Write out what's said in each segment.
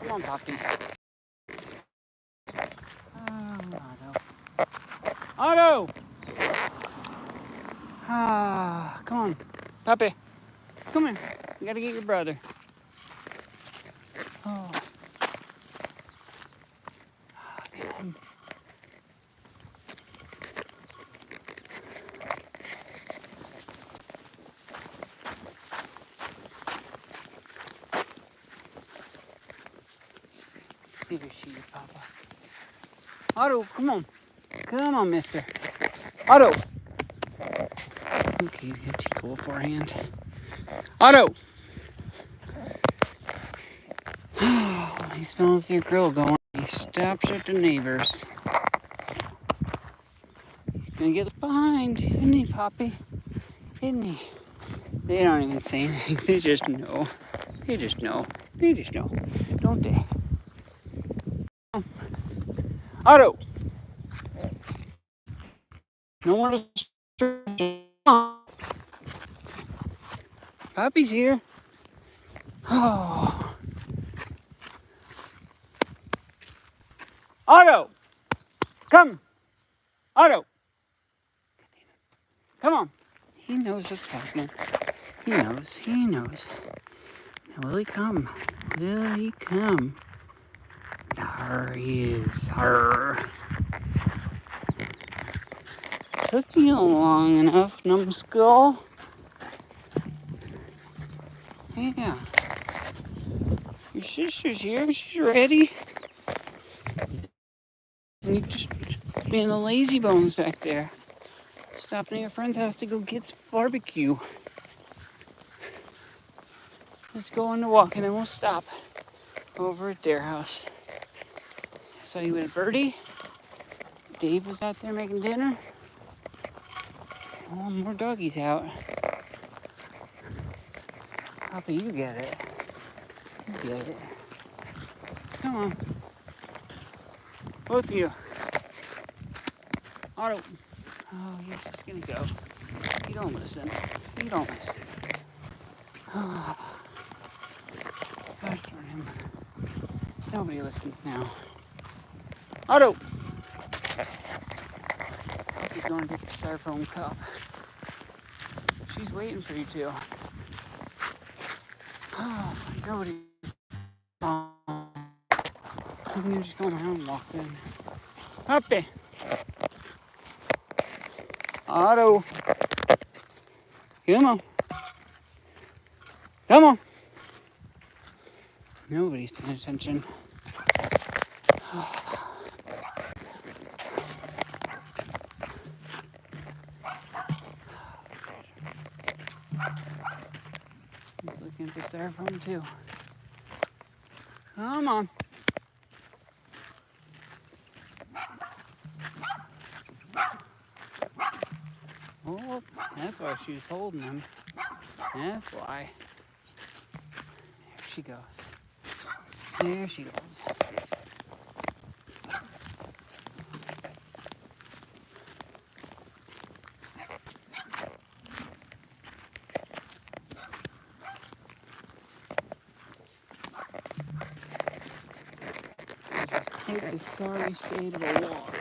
Come on, Poppy. Oh, Otto. Otto! Ah, come on. Puppy, come here. You gotta get your brother. Oh. Damn. Here she is, Papa. Otto, come on. Come on, mister. Otto! Okay, he's gonna take a little forehand. Otto! He smells their grill going. He stops at the neighbors. He's gonna get behind, isn't he, Poppy? Isn't he? They don't even say anything. They just know. They just know. They just know. Don't they? Otto! No more distractions. Poppy's here. Oh. Otto! Come! Otto! Come on. He knows what's happening. He knows. He knows. Now, will he come? Will he come? There he is. Arr. Took you long enough, numbskull. Yeah. Your sister's here. She's ready. And you just being the lazy bones back there. Stopping at your friend's house to go get some barbecue. Let's go on the walk and then we'll stop over at their house. So you went Birdie. Dave was out there making dinner. Oh, more doggies out. Papa, you get it. You get it. Come on. Both of you. Otto. Oh, he's just gonna go. You don't listen. You don't listen. Oh, gosh darn him. Nobody listens now. Otto! He's going to get the styrofoam cup. She's waiting for you two. Oh, nobody. Oh, you're just going around and walked in. Puppy! Otto! Come on. Come on. Nobody's paying attention. He's looking at the styrofoam too. Come on. Oh, that's why she was holding him. That's why. There she goes. There she goes. Quite the sorry state of a walk.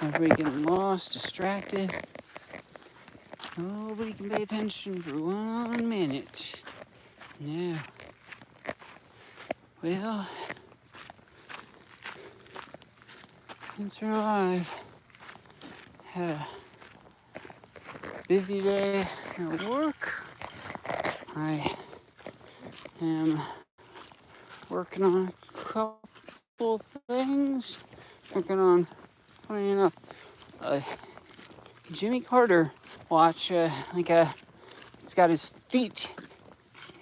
Everybody getting lost, distracted. Nobody can pay attention for 1 minute. Yeah. Well, since we're alive, had a busy day at work. I am working on a couple things. Working on putting up a Jimmy Carter watch. It's got his feet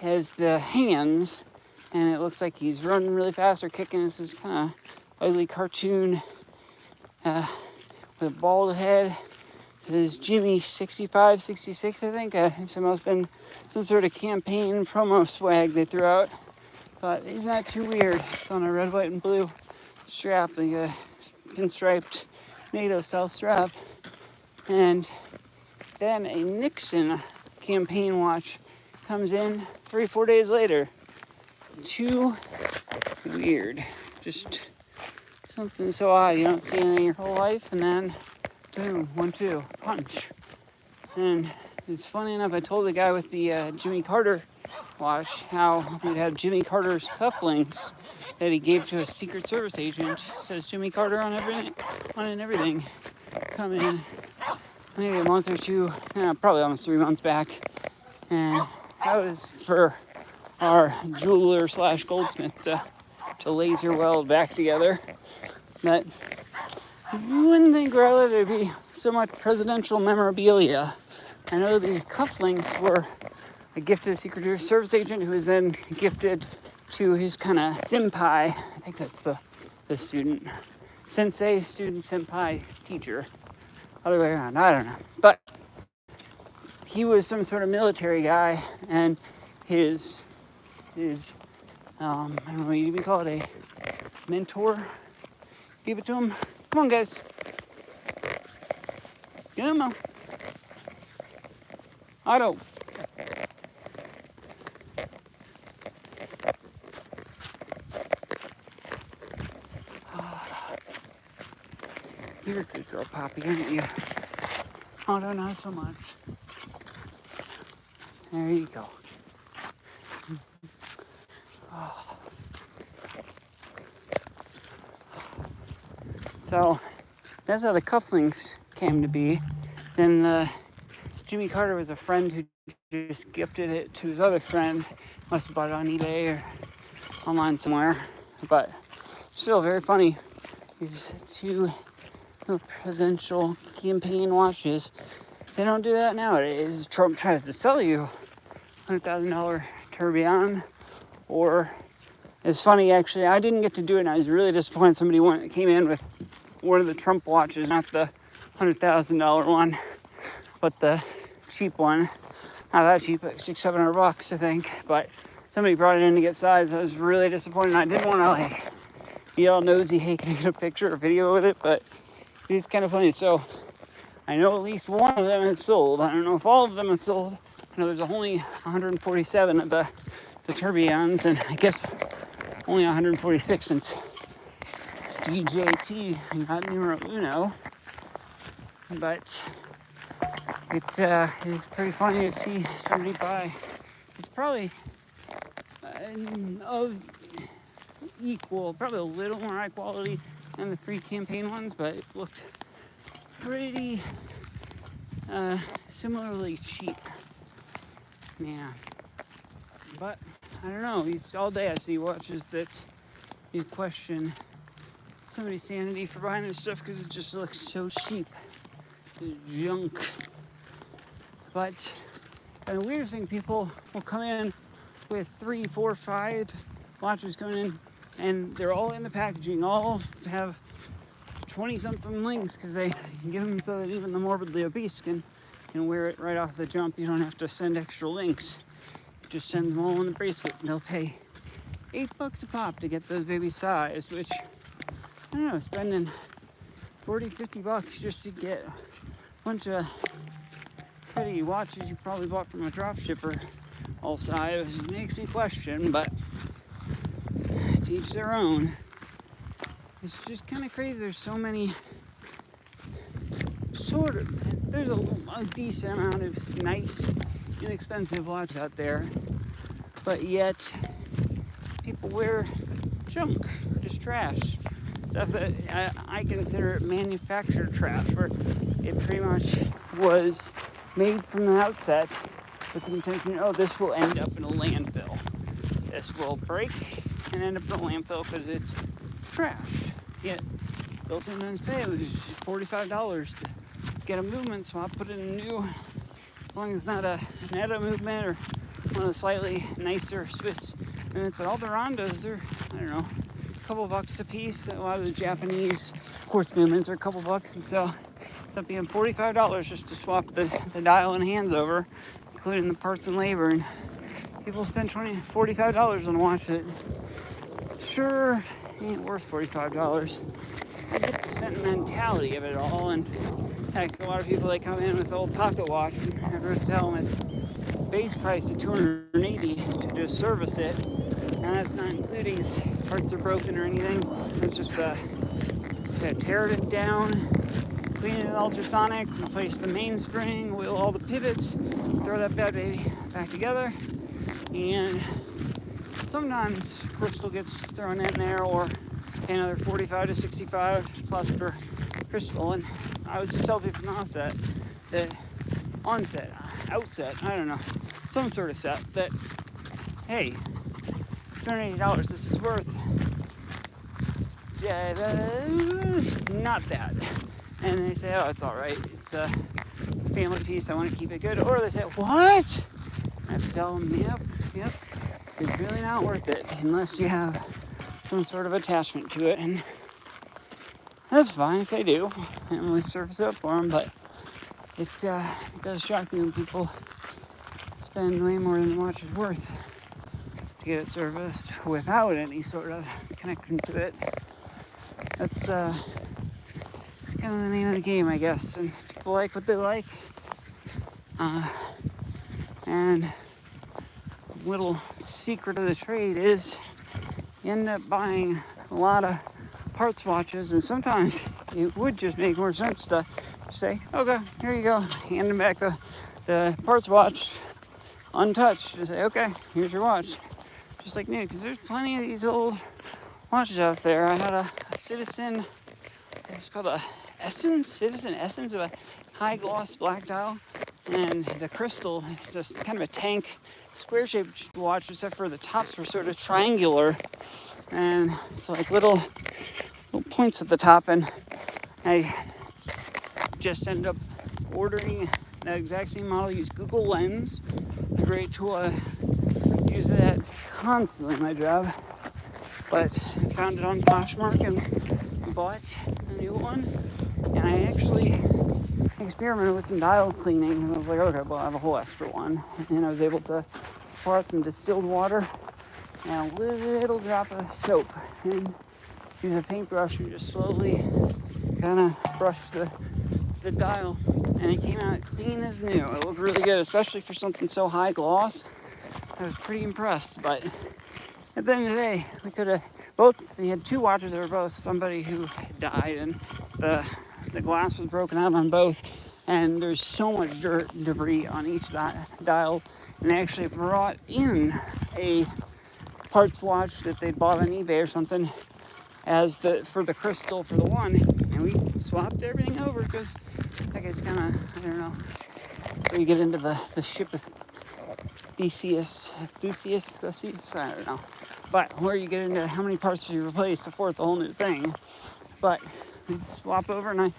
as the hands, and it looks like he's running really fast or kicking. This is kind of ugly cartoon with a bald head. It says Jimmy 65, 66, I think. It must have been some sort of campaign promo swag they threw out. But isn't that too weird? It's on a red, white, and blue strap, like a pinstriped NATO South strap. And then a Nixon campaign watch comes in 3-4 days later. too weird. Just something so odd. You don't see anything your whole life, and then boom, 1, 2, punch. And it's funny enough, I told the guy with the Jimmy Carter watch how we'd have Jimmy Carter's cufflinks that he gave to a Secret Service agent. It says Jimmy Carter on everything, come in maybe a month or two, probably almost 3 months back, and that was for our jeweler / goldsmith to laser weld back together. But you wouldn't think rather there'd be so much presidential memorabilia. I know the cufflinks were a gift to the Secret Service agent, who was then gifted to his kind of senpai. I think that's the student. Sensei, student, senpai, teacher. Other way around, I don't know. But he was some sort of military guy, and his I don't know what you would call it, a mentor, gave it to him. Come on, guys. Come on. Otto. You're a good girl, Poppy, aren't you? Otto, not so much. There you go. Oh. So that's how the cufflinks came to be. Then Jimmy Carter was a friend who just gifted it to his other friend. Must have bought it on eBay or online somewhere. But still very funny. These two little presidential campaign watches. They don't do that nowadays. Trump tries to sell you $100,000 tourbillon. Or it's funny, actually, I didn't get to do it, and I was really disappointed. Somebody came in with one of the Trump watches, not the $100,000 one, but the cheap one. Not that cheap, like $600-700, I think. But somebody brought it in to get size. I was really disappointed. I didn't want to be all nosy, hey, can I get a picture or video with it? But it's kind of funny. So I know at least one of them has sold. I don't know if all of them have sold. I know there's only 147 of the tourbillons, and I guess only 146 since DJT got numero uno. But it is pretty funny to see somebody buy. It's probably of equal, probably a little more high quality than the free campaign ones, but it looked pretty similarly cheap. Yeah. But I don't know, all day I see watches that you question somebody's sanity for buying this stuff because it just looks so cheap. It's junk. But the weird thing, people will come in with 3, 4, 5 watches coming in, and they're all in the packaging, all have 20-something links because they give them so that even the morbidly obese can wear it right off the jump. You don't have to send extra links. Just send them all in the bracelet, and they'll pay $8 a pop to get those babies sized, which, I don't know, spending $40-50 just to get a bunch of pretty watches you probably bought from a drop shipper all sized makes me question, but to each their own. It's just kind of crazy. There's so many there's a decent amount of nice, inexpensive watches out there, but yet people wear junk, just trash. Stuff that I consider manufactured trash, where it pretty much was made from the outset with the intention, this will end up in a landfill. This will break and end up in a landfill because it's trashed. Yet they'll sometimes pay $45 to get a movement swap, put in a new, as long as it's not an Netta movement or one of the slightly nicer Swiss movements. But all the Rondos are, I don't know, a couple bucks a piece. A lot of the Japanese quartz movements are a couple bucks, and so it's up being $45 just to swap the dial and hands over, including the parts and labor. And people spend $45 on a watch that sure ain't worth $45. I get the sentimentality of it all, and heck, a lot of people, they come in with old pocket watch and I tell them it's base price of $280 to just service it, Now that's not including if parts are broken or anything. It's just to tear it down, clean it with ultrasonic, replace the mainspring, oil all the pivots, throw that bad baby back together, and sometimes crystal gets thrown in there, or another 45 to 65 plus for crystal. And I was just telling people from the outset, I don't know, some sort of set that, hey, $280, this is worth not that. And they say, oh, it's all right, it's a family piece, I want to keep it good. Or they say, what? I have to tell them, yep, it's really not worth it unless you have some sort of attachment to it. And that's fine if they do, and we service it up for them. But it does shock me when people spend way more than the watch is worth to get it serviced without any sort of connection to it. That's it's kind of the name of the game, I guess. And people like what they like. And little secret of the trade is you end up buying a lot of parts watches, and sometimes it would just make more sense to say, okay, here you go, hand them back the parts watch untouched, and say, okay, here's your watch, just like new, because there's plenty of these old watches out there. I had a Citizen, it's called a Citizen Essence with a high gloss black dial, and the crystal is just kind of a tank square shaped watch, except for the tops were sort of triangular, and so like little points at the top. And I just ended up ordering that exact same model. Use Google Lens, a great tool. I use that constantly in my job, but I found it on Poshmark and bought a new one. And I actually experimented with some dial cleaning, and I was like, okay, well, I have a whole extra one. And I was able to pour out some distilled water and a little drop of soap, and use a paintbrush and just slowly kind of brush the dial, and it came out clean as new. It looked really good, especially for something so high gloss. I was pretty impressed. But at the end of the day, we could have they had two watches that were both somebody who died, and the glass was broken out on both, and there's so much dirt and debris on each dials. And they actually brought in a parts watch that they'd bought on eBay or something as for the crystal for the one, and we swapped everything over, because I guess kind of, I don't know, where you get into the ship of Theseus, I don't know, but where you get into how many parts you replace before it's a whole new thing. But we'd swap over, and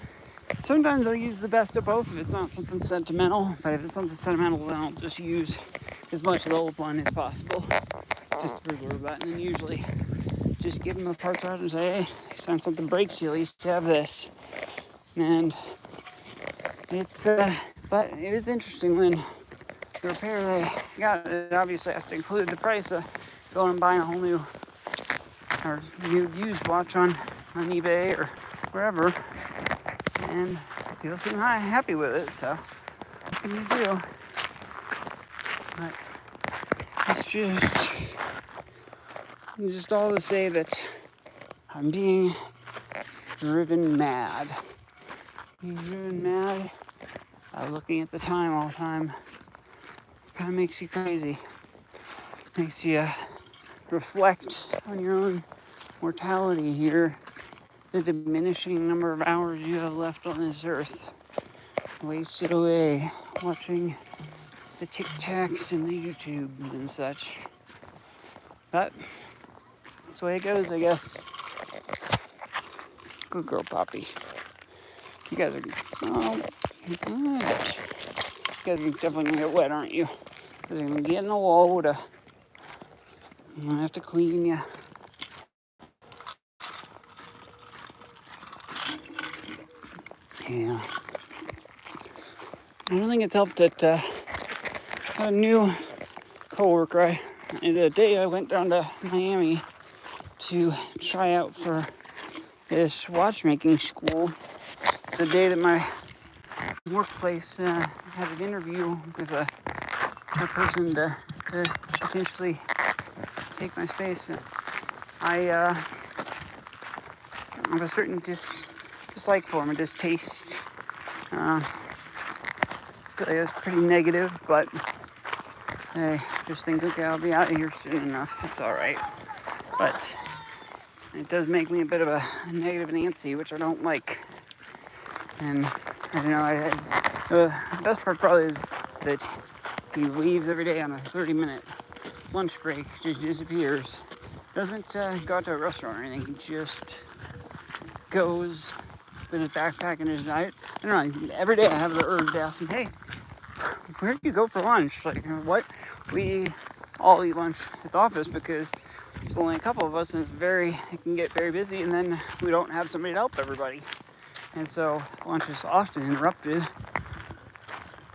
sometimes I'll use the best of both if it's not something sentimental. But if it's something sentimental, then I'll just use as much of the old one as possible, just to preserve that. And then usually just give them a parts out and say, hey, next time something breaks, you at least have this. And it's but it is interesting when the repair they got, it obviously has to include the price of going and buying a whole new or new used watch on eBay or wherever, and people seem happy with it. So what can you do? But it's just all to say that I'm being driven mad. Looking at the time all the time kind of makes you crazy. Makes you reflect on your own mortality here, the diminishing number of hours you have left on this earth, wasted away watching the Tic-Tacs and the YouTubes and such. But that's the way it goes, I guess. Good girl, Poppy. You guys are definitely gonna get wet, aren't you? Because you're gonna get in the water. I'm gonna have to clean you. Yeah. I don't think it's helped that a new coworker. The day I went down to Miami to try out for this watchmaking school, it's the day that my workplace had an interview with a person to potentially take my space. And I have a certain dislike for them, a distaste. I feel like it's pretty negative, but I just think, okay, I'll be out of here soon enough. It's all right. But it does make me a bit of a negative Nancy, which I don't like. And I don't know, the best part probably is that he leaves every day on a 30-minute lunch break, just disappears. Doesn't go out to a restaurant or anything, he just goes with his backpack and his diet. I don't know, every day I have the urge to ask him, hey, where do you go for lunch? Like, what? We all eat lunch at the office because there's only a couple of us and it can get very busy, and then we don't have somebody to help everybody. And so lunch is often interrupted.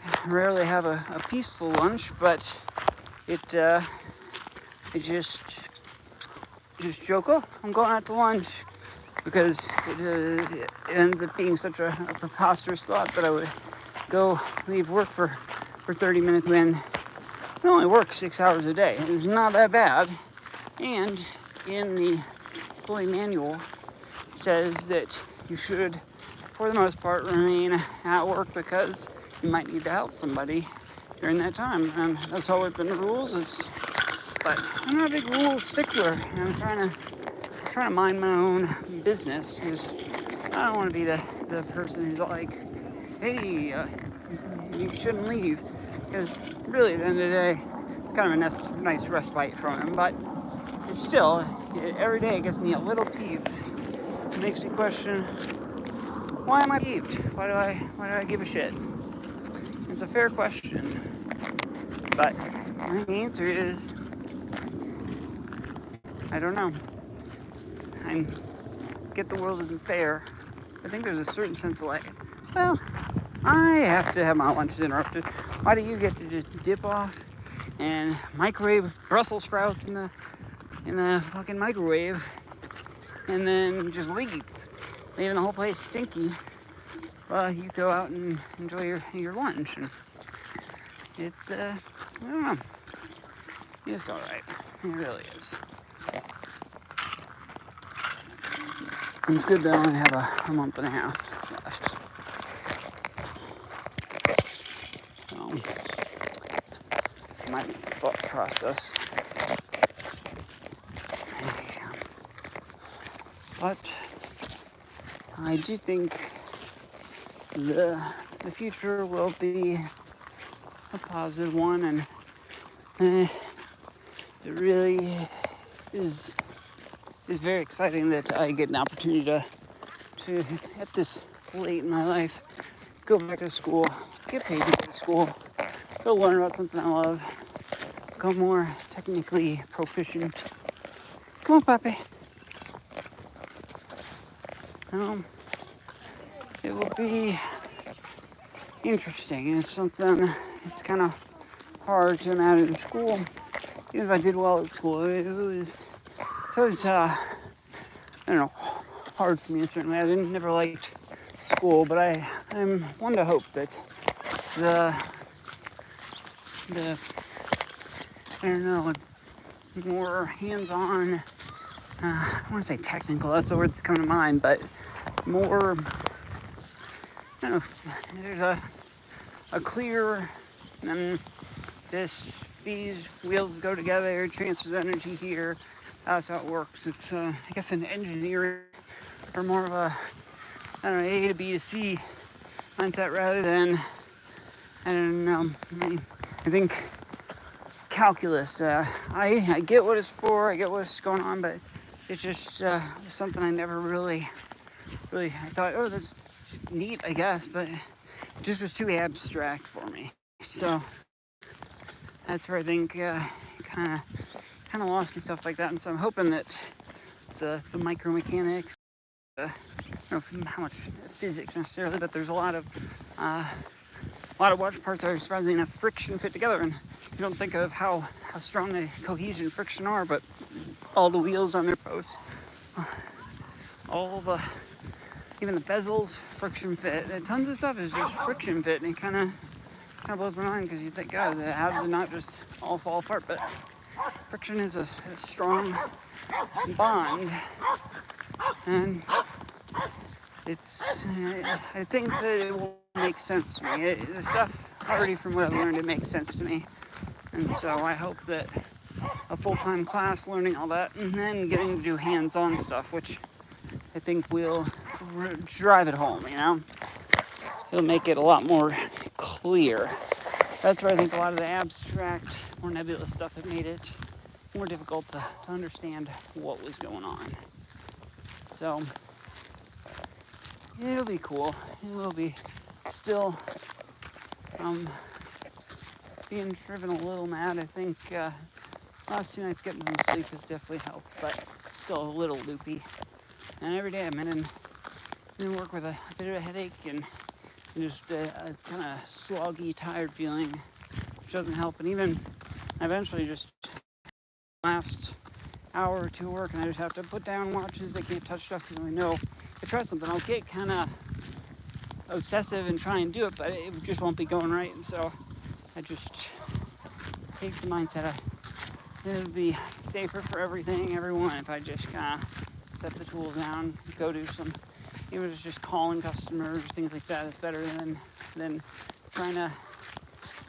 I rarely have a peaceful lunch, but it just joke, oh, I'm going out to lunch, because it ends up being such a preposterous thought that I would leave work for 30 minutes when I only work 6 hours a day. It's not that bad. And in the employee manual, it says that you should, for the most part, remain at work because you might need to help somebody during that time. And that's always been the rules. But I'm not a big rule stickler. I'm trying to mind my own business, because I don't want to be the person who's like, hey, you shouldn't leave. Because really, at the end of the day, it's kind of a nice respite from him. But it's still, every day it gets me a little peeved. It makes me question, why am I peeved? Why do I give a shit? It's a fair question. But the answer is, I don't know. I get the world isn't fair. I think there's a certain sense of like, well, I have to have my lunch interrupted. Why do you get to just dip off and microwave Brussels sprouts in the fucking microwave and then just leaving the whole place stinky while you go out and enjoy your lunch? And it's I don't know. It's all right. It really is. It's good that I only have a month and a half left. So, that's my thought process. But I do think the future will be a positive one, and it really is very exciting that I get an opportunity to at this late in my life go back to school, get paid to go to school, go learn about something I love, become more technically proficient. Come on, Papi. It will be interesting. It's something, it's kind of hard to imagine in school. Even if I did well at school, it was I don't know, hard for me in a certain way. I never liked school, but I'm one to hope that the I don't know, more hands-on, I want to say technical, that's the word that's coming to mind, but more, I don't know, there's a clear, and these wheels go together, transfers energy here, that's how it works. It's, I guess, an engineering, or more of a, I don't know, A to B to C mindset rather than, I don't know, I think calculus, I get what it's for, I get what's going on, but it's just something I never really, I thought, oh, that's neat, I guess, but it just was too abstract for me. So that's where I think kind of lost me, stuff like that. And so I'm hoping that the micromechanics, I don't know how much physics necessarily, but there's a lot of watch parts that are surprisingly enough friction fit together, and you don't think of how strong the cohesion friction are, but all the wheels on their posts, even the bezels, friction fit, and tons of stuff is just friction fit, and it kind of blows my mind, because you think, God, how does it not just all fall apart? But friction is a strong bond, and I think that it will make sense to me. The stuff already from what I've learned, it makes sense to me. And so I hope that a full-time class learning all that and then getting to do hands-on stuff, which I think will drive it home, It'll make it a lot more clear. That's where I think a lot of the abstract, more nebulous stuff had made it more difficult to understand what was going on. So it'll be cool. It will be. Still being driven a little mad. I think last 2 nights getting some sleep has definitely helped, but still a little loopy. And every day I'm in work with a bit of a headache and just a kind of sloggy, tired feeling, which doesn't help. And even eventually just last hour or two of work, and I just have to put down watches. I can't touch stuff because I know if I try something, I'll get kind of obsessive and try and do it, but it just won't be going right. And so I just take the mindset of it would be safer for everyone, if I just kind of set the tools down, go do some, even just calling customers, things like that is better than trying to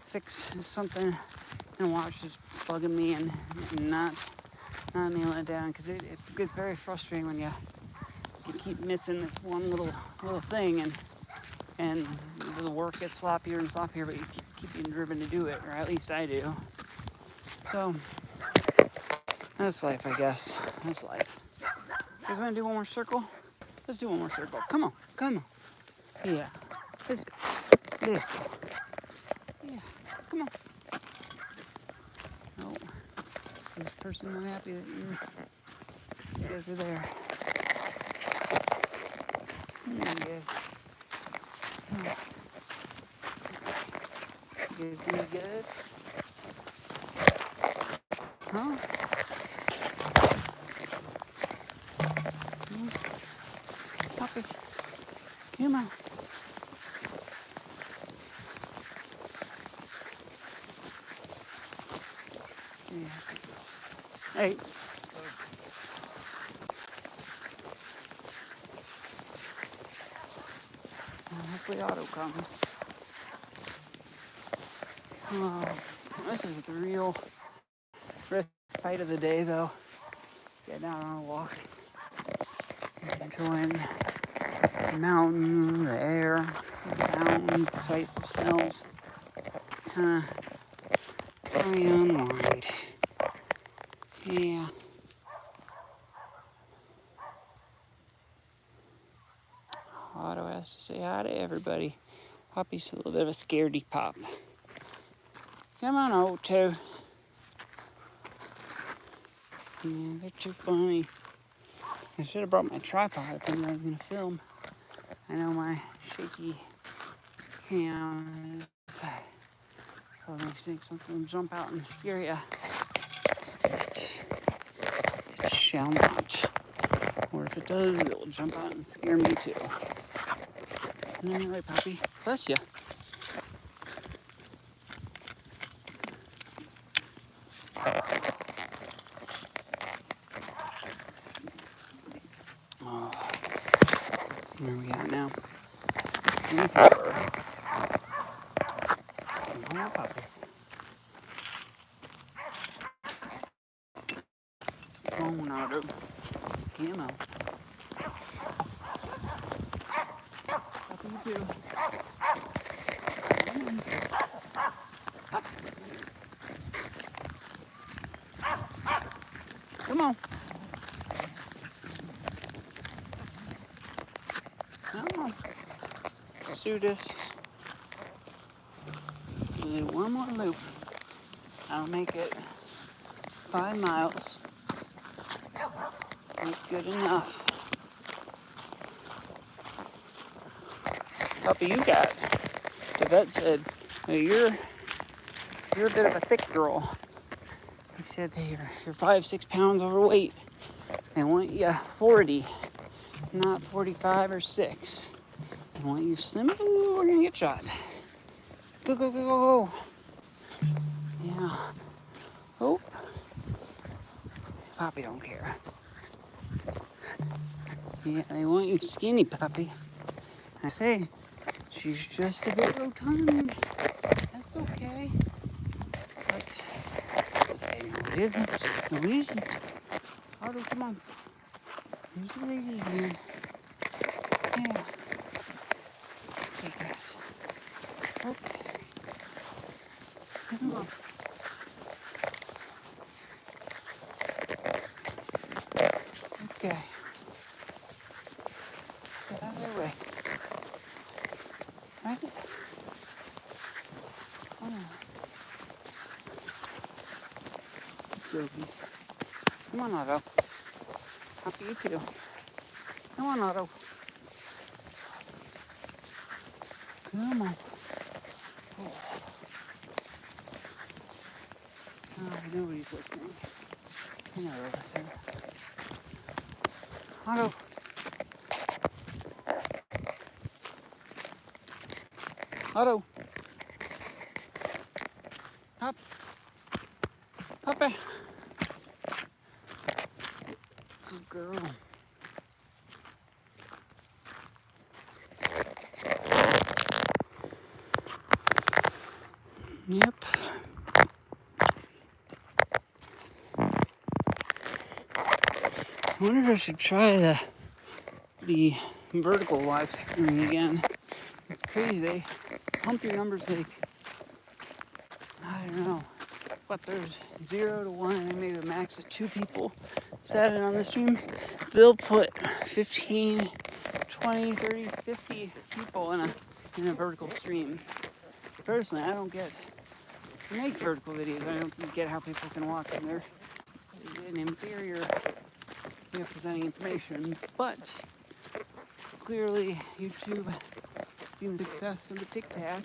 fix something and watch just bugging me and not nailing it down, because it gets very frustrating when you keep missing this one little thing, and the work gets sloppier and sloppier, but you keep being driven to do it, or at least I do. So that's life, I guess. That's life. You guys want to do one more circle? Let's do one more circle. Come on. Yeah. Let's go. Yeah. Come on. Oh, is this person not happy that you guys are there? You guys doing good? Huh? Puppy, come on. Yeah. Hey. Hopefully Otto comes. This is the real respite of the day, though. Getting out on a walk, enjoying the mountain, the air, the sounds, the sights, the smells. Kind of unwind. Yeah. Otto has to say hi to everybody. Poppy's a little bit of a scaredy pop. Come on, Otto. Yeah, they're too funny. I should have brought my tripod if I was going to film. I know my shaky cam probably makes something jump out and scare you. It shall not. Or if it does, it will jump out and scare me too. Anyway, Poppy, bless you. Oh, where are we at now? 24. More puppies. Come on, Otto. Come on. Puppy, you too. Come on. Come on. Let's do this. We'll do one more loop. I'll make it 5 miles. That's good enough. Puppy, the vet said, you're a bit of a thick girl. He said you're 5-6 pounds overweight. They want you 40, not 45 or 6. They want you slim. Ooh, we're gonna get shot. Go. Yeah. Oh. Poppy don't care. Yeah, they want you skinny, Poppy. I say, she's just a bit rotund. That's okay. But I say, no, it isn't. No, it isn't. Otto, come on. Here's the ladies, man. Yeah. Take that. Okay. Come on. Okay. Get out of their way. Right? Come on. Doggies. Come on, Otto. Happy you too. Come on, Otto. Come on. Oh. Oh, nobody's listening. I know they're listening. Otto. Otto. Up. Puppy. Good girl. Yep. I wonder if I should try the vertical live streaming again. It's crazy. They pump your numbers like, I don't know, but there's 0 to 1 and maybe a max of 2 people started on the stream. They'll put 15, 20, 30, 50 people in a vertical stream. Personally, I don't make vertical videos. I don't get how people can watch them. They're an inferior way of presenting information, but clearly YouTube seen the success of the Tic Tac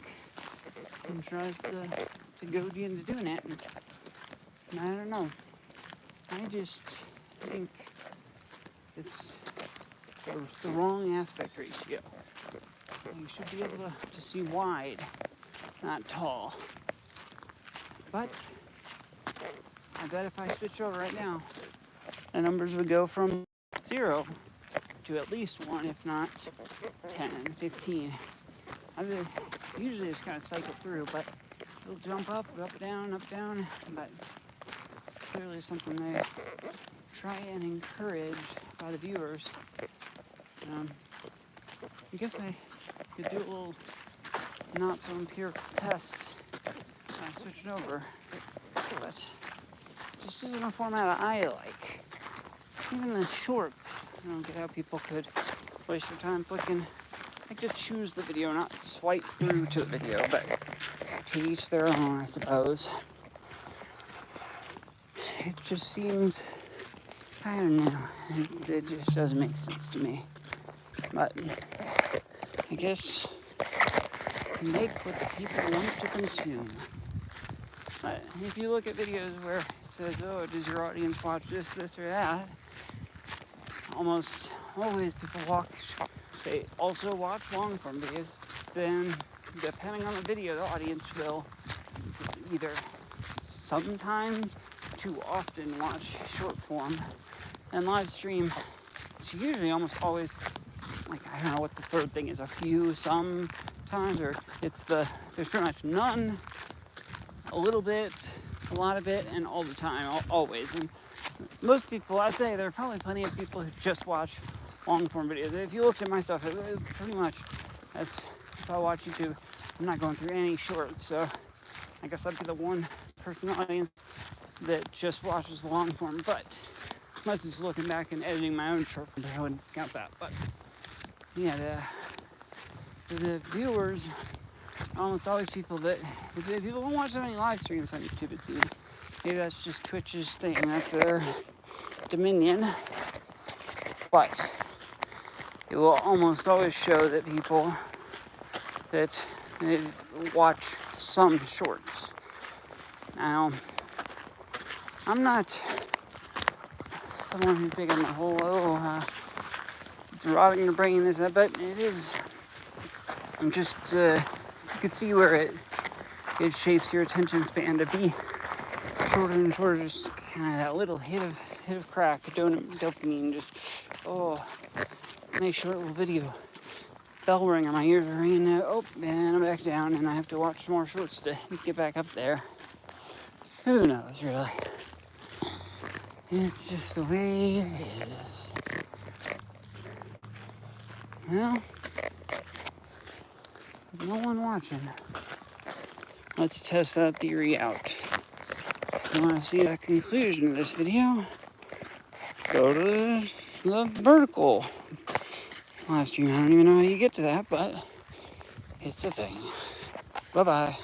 and tries to goad you into doing it. And I don't know. I just think it's the wrong aspect ratio. You should be able to see wide, not tall. But I bet if I switch over right now, the numbers would go from 0 to at least 1, if not 10, 15. Usually just kind of cycle through, but it'll jump up, down, but clearly something they try and encourage by the viewers. I guess I could do a little not so empirical test switching over, but it just isn't a format I like. Even the shorts, I don't get how people could waste their time flicking. Like, just choose the video, not swipe through to the video, but to each their own, I suppose. It just seems, I don't know, it just doesn't make sense to me. But I guess make what the people want to consume. But if you look at videos where it says, oh, does your audience watch this or that? Almost always people they also watch long form videos. Then, depending on the video, the audience will either sometimes too often watch short form and live stream. It's usually almost always, like, I don't know what the third thing is, a few sometimes, or there's pretty much none, a little bit, a lot of it, and all the time, always. And most people, I'd say there are probably plenty of people who just watch long form videos. If you looked at my stuff, it pretty much, if I watch YouTube, I'm not going through any shorts, so I guess I'd be the one person in the audience that just watches the long form. But unless it's looking back and editing my own short form, I wouldn't count that. But yeah, the viewers are almost always people don't watch so many live streams on YouTube, it seems. Maybe that's just Twitch's thing, that's their dominion. But it will almost always show that people that they watch some shorts. Now, I'm not someone who's big on the whole, it's rotting your brain, this, that, but it is, I'm just, you could see where it shapes your attention span to be shorter and shorter, just kind of that little hit hit of crack, dopamine, just, oh, nice short little video. Bell ringer, my ears are ringing now. Oh, and I'm back down, and I have to watch some more shorts to get back up there. Who knows, really? It's just the way it is. Well, with no one watching, let's test that theory out. If you want to see the conclusion of this video, go to the vertical live stream. I don't even know how you get to that, but it's a thing. Bye-bye.